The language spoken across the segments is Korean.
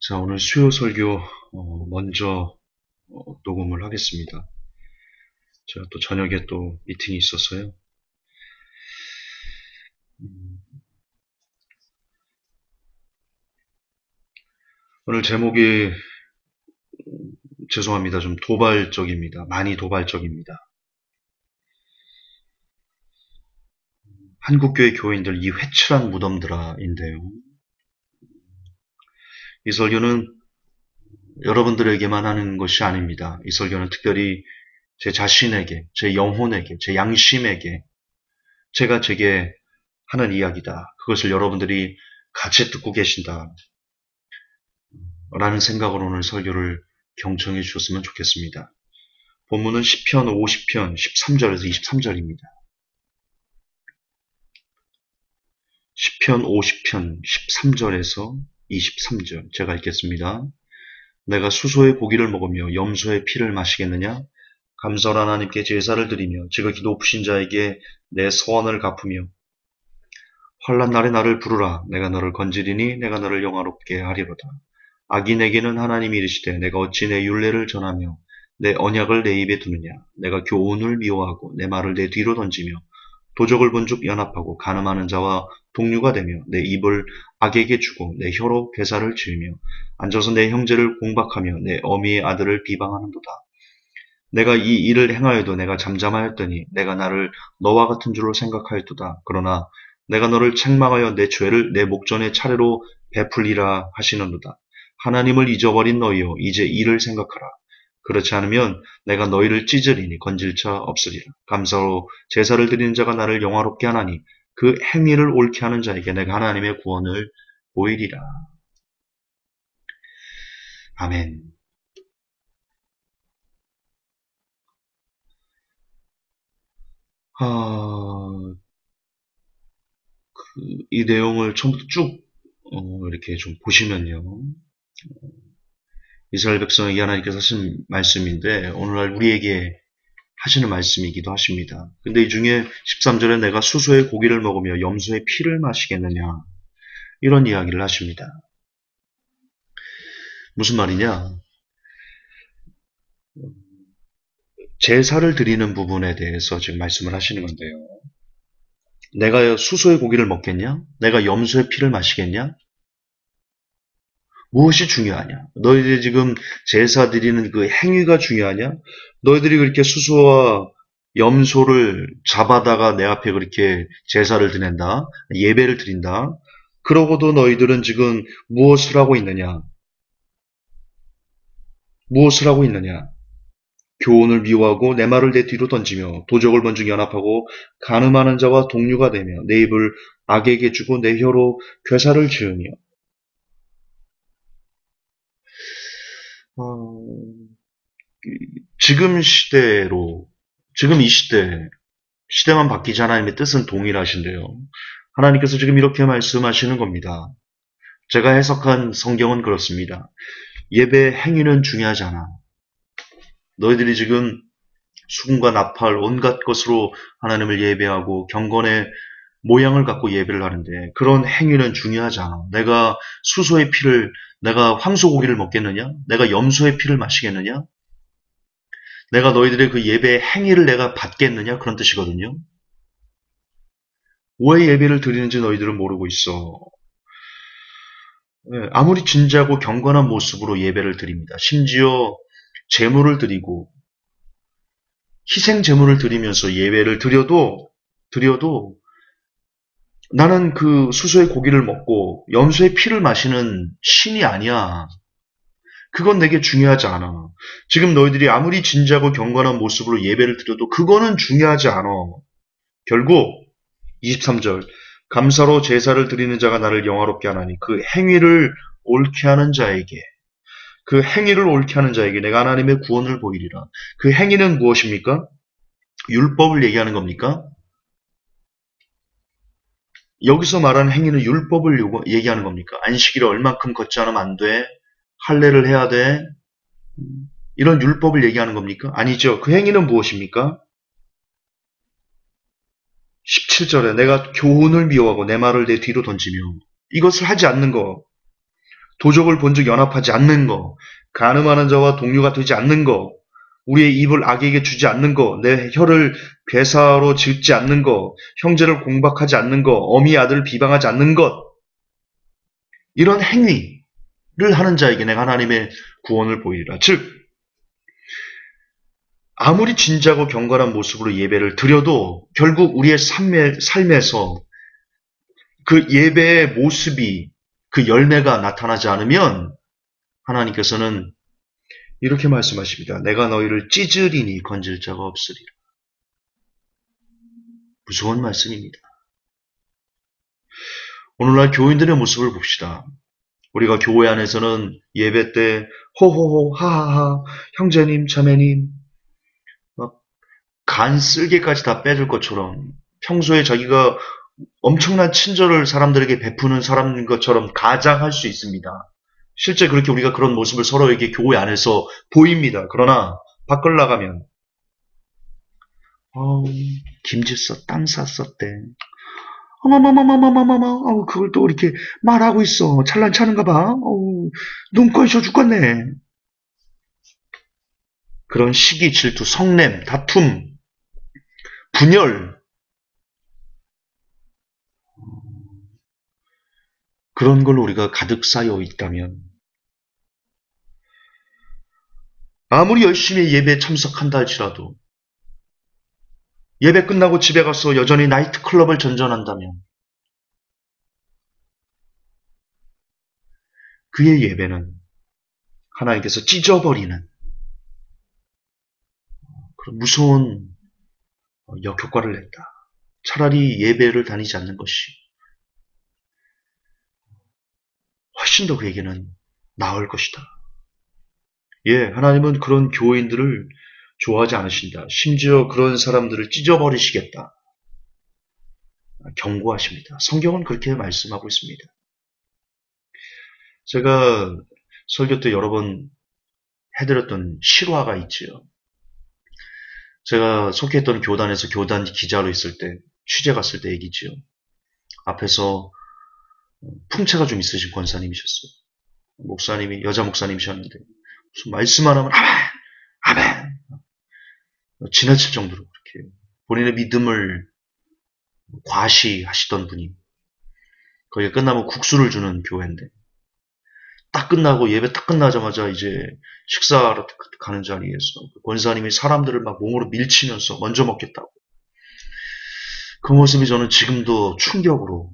자, 오늘 수요 설교 먼저 녹음을 하겠습니다. 제가 또 저녁에 또 미팅이 있었어요. 음, 오늘 제목이 죄송합니다. 좀 도발적입니다. 많이 도발적입니다. 한국교회 교인들 이 회칠한 무덤들아인데요. 이 설교는 여러분들에게만 하는 것이 아닙니다. 이 설교는 특별히 제 자신에게, 제 영혼에게, 제 양심에게 제게 하는 이야기다. 그것을 여러분들이 같이 듣고 계신다. 라는 생각으로 오늘 설교를 경청해 주셨으면 좋겠습니다. 본문은 시편 50편 13절에서 23절입니다. 시편 50편 13절에서 23절 제가 읽겠습니다. 내가 수소의 고기를 먹으며 염소의 피를 마시겠느냐? 감사한 하나님께 제사를 드리며 지극히 높으신 자에게 내 서원을 갚으며 환난 날에 나를 부르라. 내가 너를 건지리니 내가 너를 영화롭게 하리로다. 악인에게는 하나님이 이르시되 내가 어찌 내 율례를 전하며 내 언약을 내 입에 두느냐. 내가 교훈을 미워하고 내 말을 내 뒤로 던지며 도적을 본즉 연합하고 간음하는 자와 동류가 되며 내 입을 악에게 주고 내 혀로 괴사를 지으며 앉아서 내 형제를 공박하며 내 어미의 아들을 비방하는도다. 내가 이 일을 행하여도 내가 잠잠하였더니 내가 나를 너와 같은 줄로 생각하였도다. 그러나 내가 너를 책망하여 내 죄를 내 목전에 차례로 베풀리라 하시는도다. 하나님을 잊어버린 너희여 이제 이를 생각하라. 그렇지 않으면 내가 너희를 찢으리니 건질 자 없으리라. 감사로 제사를 드리는 자가 나를 영화롭게 하나니 그 행위를 옳게 하는 자에게 내가 하나님의 구원을 보이리라. 아멘. 이 내용을 처음부터 쭉 이렇게 좀 보시면요. 이스라엘 백성에게 하나님께서 하신 말씀인데 오늘날 우리에게 하시는 말씀이기도 하십니다. 근데 이 중에 13절에 내가 수소의 고기를 먹으며 염소의 피를 마시겠느냐 이런 이야기를 하십니다. 무슨 말이냐? 제사를 드리는 부분에 대해서 지금 말씀을 하시는 건데요. 내가 수소의 고기를 먹겠냐? 내가 염소의 피를 마시겠냐? 무엇이 중요하냐? 너희들이 지금 제사 드리는 그 행위가 중요하냐? 너희들이 그렇게 수소와 염소를 잡아다가 내 앞에 그렇게 제사를 드린다, 예배를 드린다. 그러고도 너희들은 지금 무엇을 하고 있느냐? 무엇을 하고 있느냐? 교훈을 미워하고 내 말을 내 뒤로 던지며 도적을 번중 연합하고 간음하는 자와 동류가 되며 내 입을 악에게 주고 내 혀로 괴사를 지으며 지금 시대로 지금 이 시대만 바뀌지 하나님의 뜻은 동일하신데요. 하나님께서 지금 이렇게 말씀하시는 겁니다. 제가 해석한 성경은 그렇습니다. 예배 행위는 중요하지 않아. 너희들이 지금 수금과 나팔 온갖 것으로 하나님을 예배하고 경건의 모양을 갖고 예배를 하는데 그런 행위는 중요하지 않아. 내가 수소의 피를 내가 황소고기를 먹겠느냐? 내가 염소의 피를 마시겠느냐? 내가 너희들의 그 예배의 행위를 내가 받겠느냐? 그런 뜻이거든요. 왜 예배를 드리는지 너희들은 모르고 있어. 아무리 진지하고 경건한 모습으로 예배를 드립니다. 심지어 제물을 드리고 희생 제물을 드리면서 예배를 드려도 나는 그 수소의 고기를 먹고 염소의 피를 마시는 신이 아니야. 그건 내게 중요하지 않아. 지금 너희들이 아무리 진지하고 경건한 모습으로 예배를 드려도 그거는 중요하지 않아. 결국 23절 감사로 제사를 드리는 자가 나를 영화롭게 하나니 그 행위를 옳게 하는 자에게 내가 하나님의 구원을 보이리라. 그 행위는 무엇입니까? 율법을 얘기하는 겁니까? 여기서 말하는 행위는 율법을 얘기하는 겁니까? 안식일을 얼만큼 걷지 않으면 안 돼? 할례를 해야 돼? 이런 율법을 얘기하는 겁니까? 아니죠. 그 행위는 무엇입니까? 17절에 내가 교훈을 미워하고 내 말을 내 뒤로 던지며 이것을 하지 않는 거. 도적을 본즉 연합하지 않는 거, 간음하는 자와 동료가 되지 않는 거, 우리의 입을 악에게 주지 않는 거, 내 혀를 괴사로 짓지 않는 것, 형제를 공박하지 않는 것, 어미 아들을 비방하지 않는 것, 이런 행위를 하는 자에게 내가 하나님의 구원을 보이리라. 즉 아무리 진지하고 경건한 모습으로 예배를 드려도 결국 우리의 삶에서 그 예배의 모습이 그 열매가 나타나지 않으면 하나님께서는 이렇게 말씀하십니다. 내가 너희를 찢으리니 건질 자가 없으리라. 무서운 말씀입니다. 오늘날 교인들의 모습을 봅시다. 우리가 교회 안에서는 예배 때 호호호 하하하 형제님 자매님 막 간 쓸개까지 다 빼줄 것처럼 평소에 자기가 엄청난 친절을 사람들에게 베푸는 사람인 것처럼 가장할 수 있습니다. 실제 그렇게 우리가 그런 모습을 서로에게 교회 안에서 보입니다. 그러나 밖을 나가면 김치 땅 샀었대. 어머머머머머머머머, 그걸 또 이렇게 말하고 있어. 잘난차는가 봐. 눈꺼 있어 죽겠네. 그런 시기, 질투, 성냄, 다툼, 분열, 그런 걸로 우리가 가득 쌓여 있다면 아무리 열심히 예배에 참석한다 할지라도 예배 끝나고 집에 가서 여전히 나이트클럽을 전전한다면 그의 예배는 하나님께서 찢어버리는 그런 무서운 역효과를 냈다. 차라리 예배를 다니지 않는 것이 훨씬 더 그에게는 나을 것이다. 예, 하나님은 그런 교인들을 좋아하지 않으신다. 심지어 그런 사람들을 찢어버리시겠다. 경고하십니다. 성경은 그렇게 말씀하고 있습니다. 제가 설교 때 여러 번 해드렸던 실화가 있지요. 제가 속했던 교단에서 교단 기자로 있을 때, 취재 갔을 때 얘기지요. 앞에서 풍채가 좀 있으신 권사님이셨어요. 목사님이, 여자 목사님이셨는데, 무슨 말씀 안 하면, 아멘! 아멘! 지나칠 정도로 그렇게 본인의 믿음을 과시하시던 분이, 거기가 끝나면 국수를 주는 교회인데, 딱 끝나고 예배 딱 끝나자마자 이제 식사하러 가는 자리에서 권사님이 사람들을 막 몸으로 밀치면서 먼저 먹겠다고. 그 모습이 저는 지금도 충격으로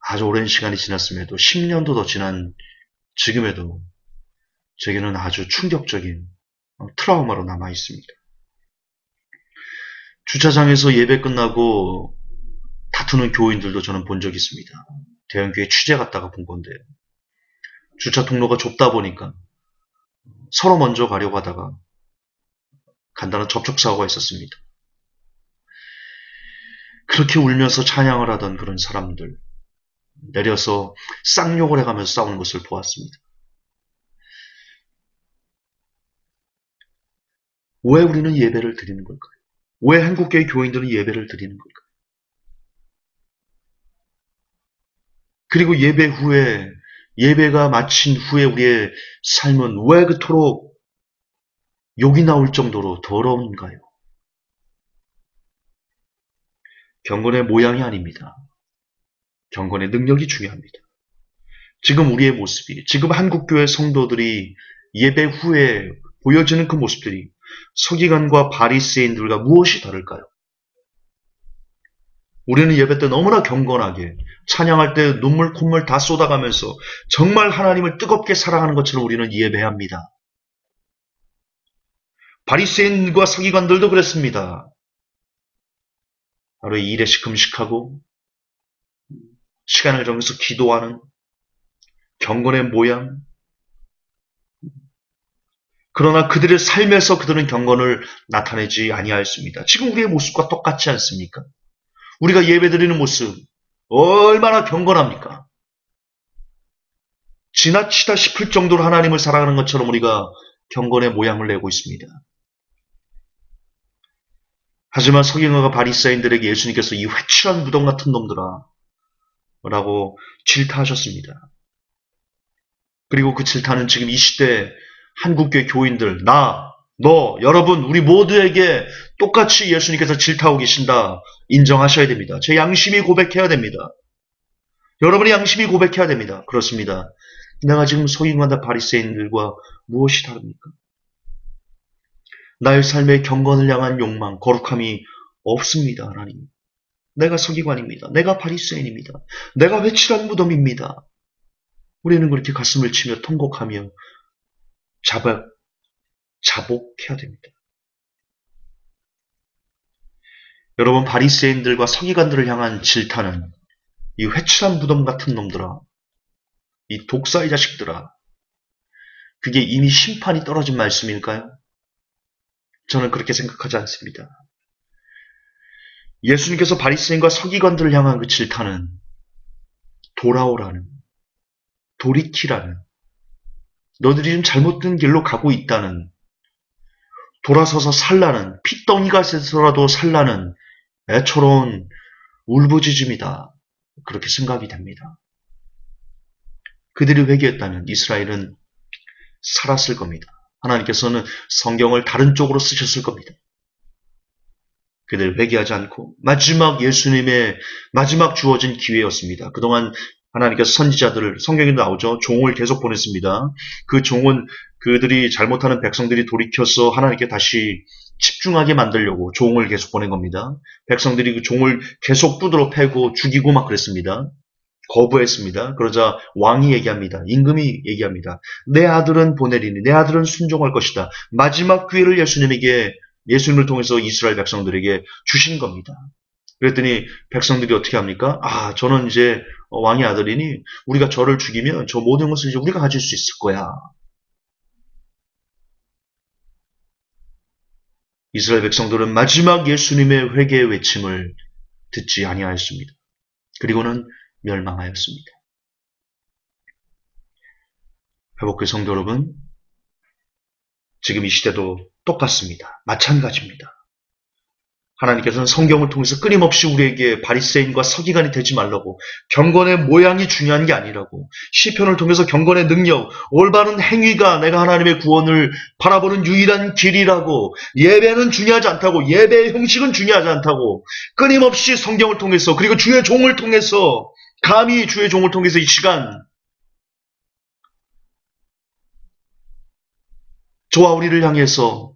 아주 오랜 시간이 지났음에도 10년도 더 지난 지금에도 제게는 아주 충격적인 트라우마로 남아 있습니다. 주차장에서 예배 끝나고 다투는 교인들도 저는 본 적이 있습니다. 대형교회 취재 갔다가 본 건데 주차 통로가 좁다 보니까 서로 먼저 가려고 하다가 간단한 접촉사고가 있었습니다. 그렇게 울면서 찬양을 하던 그런 사람들 내려서 쌍욕을 해가면서 싸우는 것을 보았습니다. 왜 우리는 예배를 드리는 걸까요? 왜 한국교회 교인들은 예배를 드리는 걸까요? 그리고 예배 후에 예배가 마친 후에 우리의 삶은 왜 그토록 욕이 나올 정도로 더러운가요? 경건의 모양이 아닙니다. 경건의 능력이 중요합니다. 지금 우리의 모습이, 지금 한국교회 성도들이 예배 후에 보여지는 그 모습들이 서기관과 바리새인들과 무엇이 다를까요? 우리는 예배 때 너무나 경건하게 찬양할 때 눈물 콧물 다 쏟아가면서 정말 하나님을 뜨겁게 사랑하는 것처럼 우리는 예배합니다. 바리새인과 서기관들도 그랬습니다. 하루에 일에 금식하고 시간을 정해서 기도하는 경건의 모양. 그러나 그들의 삶에서 그들은 경건을 나타내지 아니하였습니다. 지금 우리의 모습과 똑같지 않습니까? 우리가 예배드리는 모습 얼마나 경건합니까? 지나치다 싶을 정도로 하나님을 사랑하는 것처럼 우리가 경건의 모양을 내고 있습니다. 하지만 서기관과 바리새인들에게 예수님께서 이 회칠한 무덤 같은 놈들아 라고 질타하셨습니다. 그리고 그 질타는 지금 이 시대 한국교회 교인들, 나, 너, 여러분, 우리 모두에게 똑같이 예수님께서 질타하고 계신다. 인정하셔야 됩니다. 제 양심이 고백해야 됩니다. 여러분의 양심이 고백해야 됩니다. 그렇습니다. 내가 지금 소인관다 바리새인들과 무엇이 다릅니까? 나의 삶의 경건을 향한 욕망, 거룩함이 없습니다. 하나님. 내가 서기관입니다. 내가 바리새인입니다. 내가 회칠한 무덤입니다. 우리는 그렇게 가슴을 치며 통곡하며 자복해야 됩니다. 여러분, 바리새인들과 서기관들을 향한 질타는 이 회칠한 무덤 같은 놈들아, 이 독사의 자식들아, 그게 이미 심판이 떨어진 말씀일까요? 저는 그렇게 생각하지 않습니다. 예수님께서 바리새인과 서기관들을 향한 그 질타는 돌아오라는, 돌이키라는, 너들이 좀 잘못된 길로 가고 있다는, 돌아서서 살라는, 핏덩이가 돼서라도 살라는 애처로운 울부짖음이다. 그렇게 생각이 됩니다. 그들이 회개했다면 이스라엘은 살았을 겁니다. 하나님께서는 성경을 다른 쪽으로 쓰셨을 겁니다. 그들 회개하지 않고 마지막 예수님의 마지막 주어진 기회였습니다. 그동안 하나님께서 선지자들을, 성경에도 나오죠. 종을 계속 보냈습니다. 그 종은 그들이 잘못하는 백성들이 돌이켜서 하나님께 다시 집중하게 만들려고 종을 계속 보낸 겁니다. 백성들이 그 종을 계속 두드러 패고 죽이고 막 그랬습니다. 거부했습니다. 그러자 왕이 얘기합니다. 임금이 얘기합니다. 내 아들은 보내리니 내 아들은 순종할 것이다. 마지막 기회를 예수님을 통해서 이스라엘 백성들에게 주신 겁니다. 그랬더니 백성들이 어떻게 합니까? 아, 저는 이제 왕의 아들이니 우리가 저를 죽이면 저 모든 것을 이제 우리가 가질 수 있을 거야. 이스라엘 백성들은 마지막 예수님의 회개의 외침을 듣지 아니하였습니다. 그리고는 멸망하였습니다. 회복교회 성도 여러분, 지금 이 시대도 똑같습니다. 마찬가지입니다. 하나님께서는 성경을 통해서 끊임없이 우리에게 바리새인과 서기관이 되지 말라고, 경건의 모양이 중요한 게 아니라고, 시편을 통해서 경건의 능력, 올바른 행위가 내가 하나님의 구원을 바라보는 유일한 길이라고, 예배는 중요하지 않다고, 예배의 형식은 중요하지 않다고, 끊임없이 성경을 통해서, 그리고 주의 종을 통해서, 감히 주의 종을 통해서 이 시간 저와 우리를 향해서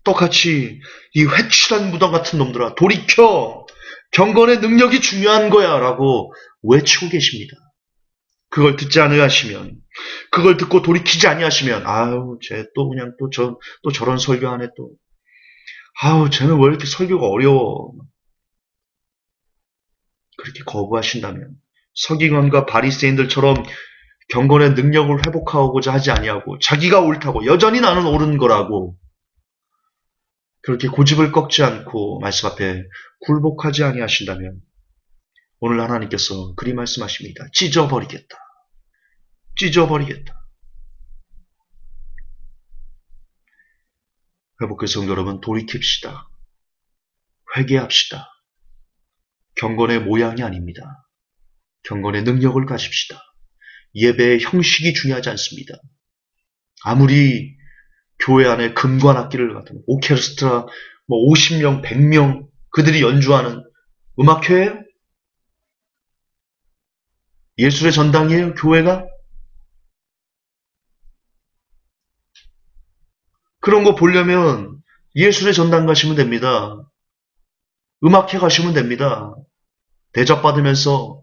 똑같이 이 회칠한 무덤 같은 놈들아, 돌이켜! 경건의 능력이 중요한 거야 라고 외치고 계십니다. 그걸 듣지 않으시면, 그걸 듣고 돌이키지 아니하시면, 아유, 쟤 또 그냥 또 저런 설교하네 또. 아우, 쟤는 왜 이렇게 설교가 어려워. 그렇게 거부하신다면, 서기관과 바리새인들처럼 경건의 능력을 회복하고자 하지 아니하고, 자기가 옳다고, 여전히 나는 옳은 거라고, 그렇게 고집을 꺾지 않고 말씀 앞에 굴복하지 아니하신다면 오늘 하나님께서 그리 말씀하십니다. 찢어버리겠다. 찢어버리겠다. 회복교회 성도 여러분, 돌이킵시다. 회개합시다. 경건의 모양이 아닙니다. 경건의 능력을 가집시다. 예배의 형식이 중요하지 않습니다. 아무리 교회 안에 금관 악기를 갖다 오케스트라 50명, 100명 그들이 연주하는 음악회예요? 예술의 전당이에요? 교회가? 그런 거 보려면 예술의 전당 가시면 됩니다. 음악회 가시면 됩니다. 대접받으면서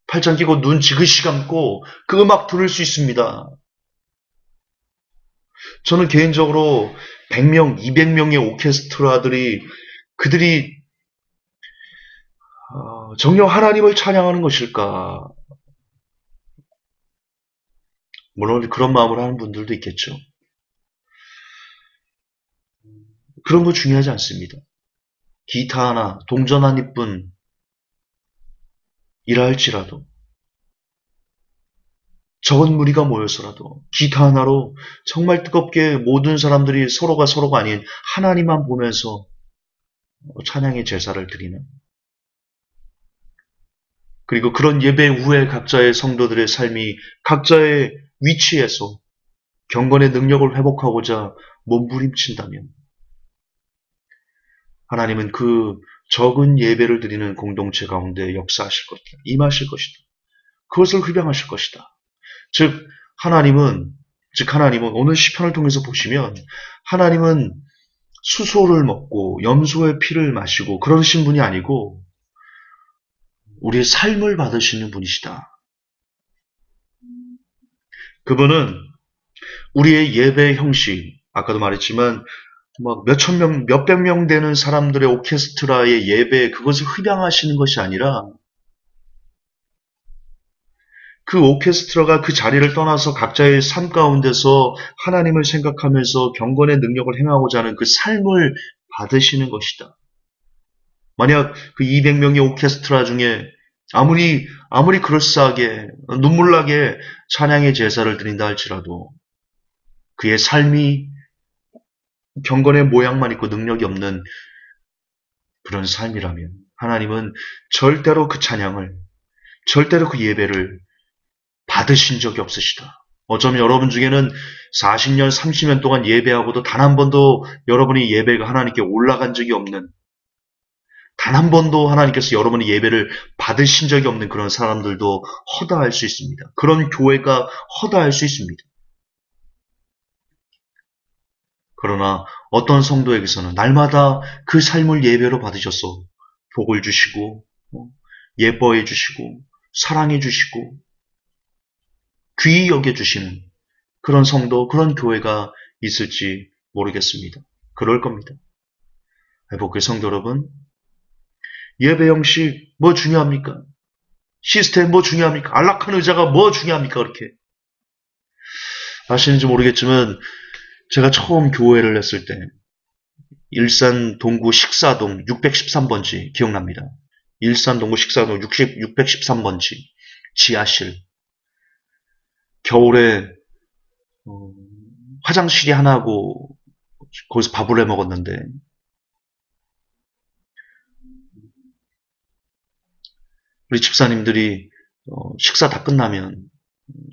팔짱 끼고 눈 지그시 감고 그 음악 들을 수 있습니다. 저는 개인적으로 100명, 200명의 오케스트라들이 그들이 정녕 하나님을 찬양하는 것일까? 물론 그런 마음으로 하는 분들도 있겠죠. 그런 거 중요하지 않습니다. 기타 하나, 동전 한 입뿐 이라 할지라도 적은 무리가 모여서라도 기타 하나로 정말 뜨겁게 모든 사람들이 서로가 아닌 하나님만 보면서 찬양의 제사를 드리는 그리고 그런 예배 후에 각자의 성도들의 삶이 각자의 위치에서 경건의 능력을 회복하고자 몸부림친다면 하나님은 그 적은 예배를 드리는 공동체 가운데 역사하실 것이다. 임하실 것이다. 그것을 흡양하실 것이다. 즉 하나님은 오늘 시편을 통해서 보시면 하나님은 수소를 먹고 염소의 피를 마시고 그러신 분이 아니고 우리의 삶을 받으시는 분이시다. 그분은 우리의 예배 형식, 아까도 말했지만 막 몇천 명, 몇백 명 되는 사람들의 오케스트라의 예배 그것을 흡양하시는 것이 아니라 그 오케스트라가 그 자리를 떠나서 각자의 삶 가운데서 하나님을 생각하면서 경건의 능력을 행하고자 하는 그 삶을 받으시는 것이다. 만약 그 200명의 오케스트라 중에 아무리 그럴싸하게 눈물나게 찬양의 제사를 드린다 할지라도 그의 삶이 경건의 모양만 있고 능력이 없는 그런 삶이라면 하나님은 절대로 그 찬양을, 절대로 그 예배를 받으신 적이 없으시다. 어쩌면 여러분 중에는 40년, 30년 동안 예배하고도 단 한 번도 여러분이 예배가 하나님께 올라간 적이 없는, 단 한 번도 하나님께서 여러분의 예배를 받으신 적이 없는 그런 사람들도 허다할 수 있습니다. 그런 교회가 허다할 수 있습니다. 그러나 어떤 성도에게서는 날마다 그 삶을 예배로 받으셔서 복을 주시고 예뻐해 주시고 사랑해 주시고 귀히 여겨주시는 그런 성도, 그런 교회가 있을지 모르겠습니다. 그럴 겁니다. 복의 성도 여러분, 예배 형식 뭐 중요합니까? 시스템 뭐 중요합니까? 안락한 의자가 뭐 중요합니까? 그렇게 아시는지 모르겠지만 제가 처음 교회를 했을 때 일산 동구 식사동 613번지 기억납니다. 일산 동구 식사동 613번지 지하실 겨울에 화장실이 하나고 거기서 밥을 해 먹었는데 우리 집사님들이 식사 다 끝나면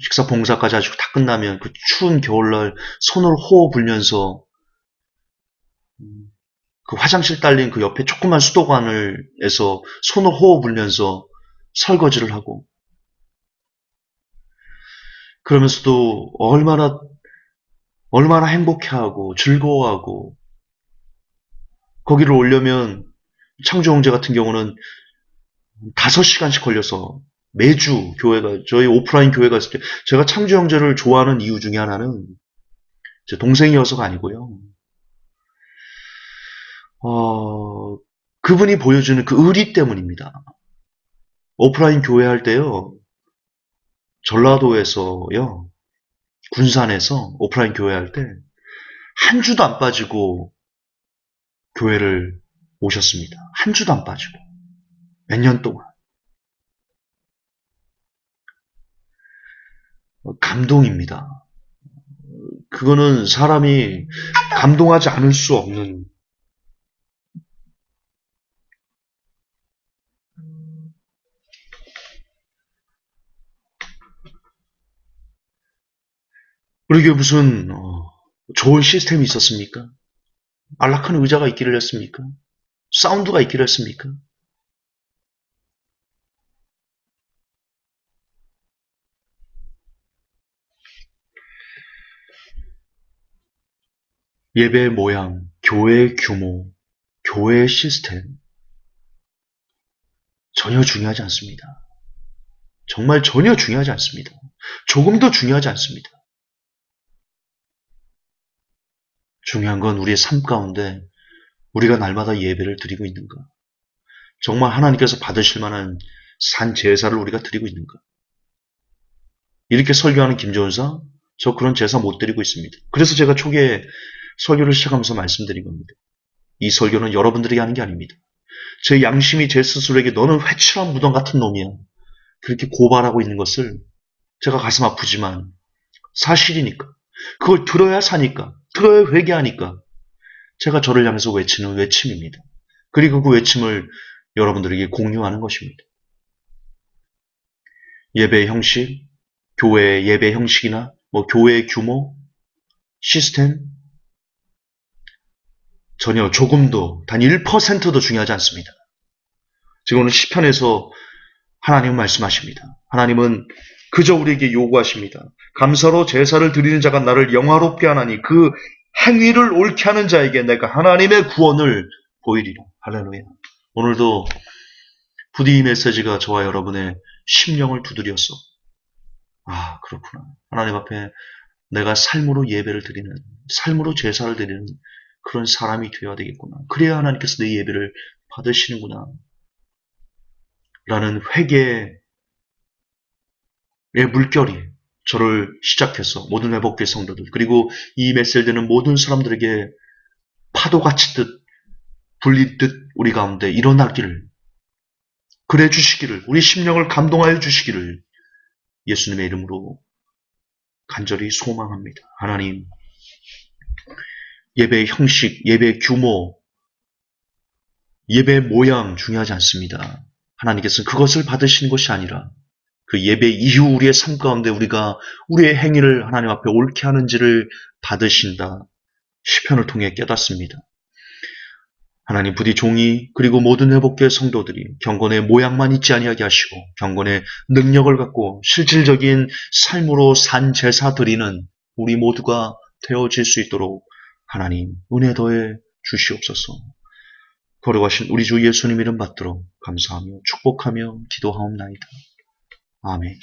식사 봉사까지 하시고 다 끝나면 그 추운 겨울날 손을 호호 불면서 그 화장실 딸린 그 옆에 조그만 수도관을에서 손을 호호 불면서 설거지를 하고 그러면서도 얼마나 행복해하고 즐거워하고 거기를 오려면 창조형제 같은 경우는 5시간씩 걸려서 매주 교회가 저희 오프라인 교회가 있을 때 제가 창조형제를 좋아하는 이유 중에 하나는 제 동생이어서가 아니고요. 그분이 보여주는 그 의리 때문입니다. 오프라인 교회 할 때요. 전라도에서요. 군산에서 오프라인 교회 할 때 한 주도 안 빠지고 교회를 오셨습니다. 한 주도 안 빠지고. 몇 년 동안. 감동입니다. 그거는 사람이 감동하지 않을 수 없는 우리 교회 무슨 좋은 시스템이 있었습니까? 안락한 의자가 있기를 했습니까? 사운드가 있기를 했습니까? 예배의 모양, 교회의 규모, 교회의 시스템 전혀 중요하지 않습니다. 정말 전혀 중요하지 않습니다. 조금도 중요하지 않습니다. 중요한 건 우리의 삶 가운데 우리가 날마다 예배를 드리고 있는가. 정말 하나님께서 받으실 만한 산 제사를 우리가 드리고 있는가. 이렇게 설교하는 김전사, 저 그런 제사 못 드리고 있습니다. 그래서 제가 초기에 설교를 시작하면서 말씀드린 겁니다. 이 설교는 여러분들이 하는 게 아닙니다. 제 양심이 제 스스로에게 너는 회칠한 무덤 같은 놈이야. 그렇게 고발하고 있는 것을 제가 가슴 아프지만 사실이니까. 그걸 들어야 사니까. 들어야 회개하니까. 제가 저를 향해서 외치는 외침입니다. 그리고 그 외침을 여러분들에게 공유하는 것입니다. 예배 형식, 교회의 예배 형식이나 교회의 규모, 시스템, 전혀 조금도 단 1%도 중요하지 않습니다. 지금 오늘 시편에서 하나님은 말씀하십니다. 하나님은 그저 우리에게 요구하십니다. 감사로 제사를 드리는 자가 나를 영화롭게 하나니 그 행위를 옳게 하는 자에게 내가 하나님의 구원을 보이리라. 할렐루야. 오늘도 부디 이 메시지가 저와 여러분의 심령을 두드렸어. 아, 그렇구나. 하나님 앞에 내가 삶으로 예배를 드리는, 삶으로 제사를 드리는 그런 사람이 되어야 되겠구나. 그래야 하나님께서 내 예배를 받으시는구나. 라는 회개의 물결이 저를 시작해서 모든 회복교회 성도들, 그리고 이 메시지를 듣는 모든 사람들에게 파도같이 불리듯 우리 가운데 일어나기를, 그래 주시기를, 우리 심령을 감동하여 주시기를 예수님의 이름으로 간절히 소망합니다. 하나님, 예배의 형식, 예배의 규모, 예배의 모양 중요하지 않습니다. 하나님께서는 그것을 받으시는 것이 아니라 그 예배 이후 우리의 삶 가운데 우리가 우리의 행위를 하나님 앞에 옳게 하는지를 받으신다. 시편을 통해 깨닫습니다. 하나님 부디 종이 그리고 모든 회복교회 성도들이 경건의 모양만 있지 아니하게 하시고 경건의 능력을 갖고 실질적인 삶으로 산 제사 드리는 우리 모두가 되어질 수 있도록 하나님 은혜 더해 주시옵소서. 거룩하신 우리 주 예수님 이름 받들어 감사하며 축복하며 기도하옵나이다. 아멘.